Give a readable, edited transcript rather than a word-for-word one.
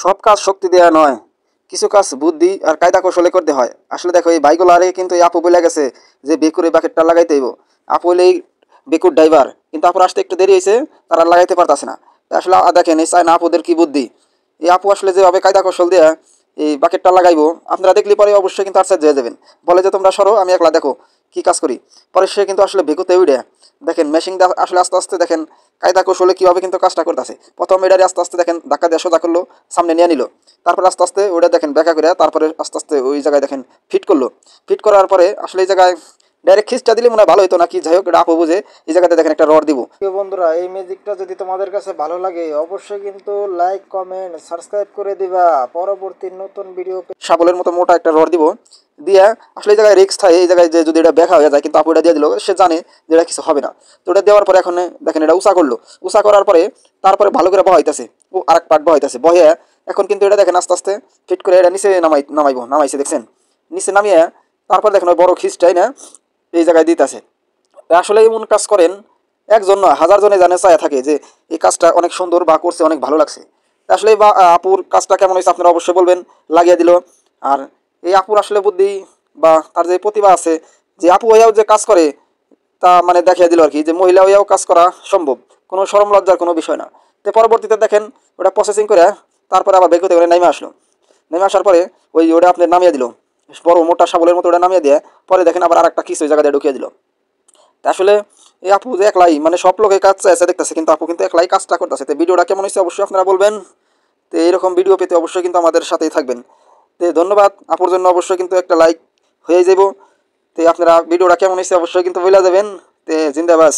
সব কাজ শক্তি দেওয়া নয়, কিছু কাজ বুদ্ধি আর কায়দা কৌশলে করতে হয়। আসলে দেখো এই বাইকগুলারে কিন্তু এই আপু বলে গেছে যে বেকুর এই বাকেটটা লাগাইতে হইব। আপু হলে এই বেকুর ড্রাইভার, কিন্তু আপুর আসতে একটু দেরি হয়েছে, তারা লাগাইতে পারতেছে না। আসলে দেখেন এই চায় না আপুদের কি বুদ্ধি। এই আপু আসলে যেভাবে কায়দা কৌশল দেয়া এই বাকেটটা লাগাইবো, আপনারা দেখলে পরে অবশ্যই কিন্তু আর সাইড হয়ে যাবেন। বলে যে তোমরা সরো, আমি একলা দেখো কি কাজ করি। পরে সে কিন্তু আসলে বেকুতে উঠে দেখেন মেশিন আসলে আস্তে আস্তে দেখেন কায়দা কৌশলে কীভাবে কিন্তু কাজটা করতেছে। প্রথম এটারে আস্তে আস্তে দেখেন ধাক্কা দিয়ে সোজা করলো, সামনে নিয়ে নিল। তারপরে আস্তে আস্তে ওইটা দেখেন ব্যাখ্যা করে, তারপরে আস্তে আস্তে ওই জায়গায় দেখেন ফিট করলো। ফিট করার পরে আসলে এই জায়গায় ডাইরেক্ট খিস্টা দিলে মনে হয় ভালো হতো নাকি, যাই হোক এটা আপু বুঝে এই জায়গাতে দেখেন একটা রড দিব। বন্ধুরা, এই ম্যাজিকটা যদি তোমাদের কাছে ভালো লাগে অবশ্যই কিন্তু লাইক কমেন্ট সাবস্ক্রাইব করে দিবা পরবর্তী নতুন ভিডিও। শাবলের মতো মোটা একটা রড দিব, দিয়া আসলে এই জায়গায় রিক্স থাকে, এই জায়গায় যে যদি এটা ব্যাখ্যা হয়ে যায়, কিন্তু আপু এটা দিয়ে দিল, সে জানে যে এটা কিছু হবে না। তো এটা দেওয়ার পরে এখন দেখেন এটা উঁচা করলো। উঁচা করার পরে তারপরে ভালো করে বহাইতেছে, ও আরেক পার্ট বহাইতেছে, বহে এখন কিন্তু এটা দেখেন আস্তে আস্তে ফিট করে এটা নিচে নামাইছে দেখছেন, নিচে নামিয়ে তারপর দেখেন ওই বড় খিসটাই না এই জায়গায় দিতেছে। আসলে এমন কাজ করেন একজন নয়, হাজার জনে জানে চায় থাকে যে এই কাজটা অনেক সুন্দর বা করছে, অনেক ভালো লাগছে। আসলে বা আপুর কাজটা কেমন হয়েছে আপনারা অবশ্যই বলবেন, লাগিয়ে দিল। আর এই আপুর আসলে বুদ্ধি বা তার যে প্রতিভা আছে, যে আপু হইয়াও যে কাজ করে তা মানে দেখিয়ে দিল আর কি, যে মহিলা হইয়াও কাজ করা সম্ভব, কোনো শরম লজ্জার কোনো বিষয় না। তো পরবর্তীতে দেখেন ওটা প্রসেসিং করে তারপরে আবার বের করতে করে নেমে আসলো। নেমে আসার পরে ওটা আপনি নামিয়ে দিল, বড় মোটা শাবলের মতো ওটা নামিয়ে দিয়ে পরে দেখেন আবার আরেকটা কিস ওই জায়গায় ঢুকিয়ে দিল। আসলে এই আপু যে একলাই মানে সব লোক এই কাজ চাইছে দেখতেছে, কিন্তু আপু কিন্তু একলাই কাজটা করতেছে। তো ভিডিওটা কেমন হয়েছে অবশ্যই আপনারা বলবেন। তো এইরকম ভিডিও পেতে অবশ্যই কিন্তু আমাদের সাথেই থাকবেন। তো ধন্যবাদ। আপুর জন্য অবশ্যই কিন্তু একটা লাইক হয়ে যাব। তো আপনারা ভিডিওটা কেমন হয়েছে অবশ্যই কিন্তু বলে যাবেন। তো জিন্দাবাদ।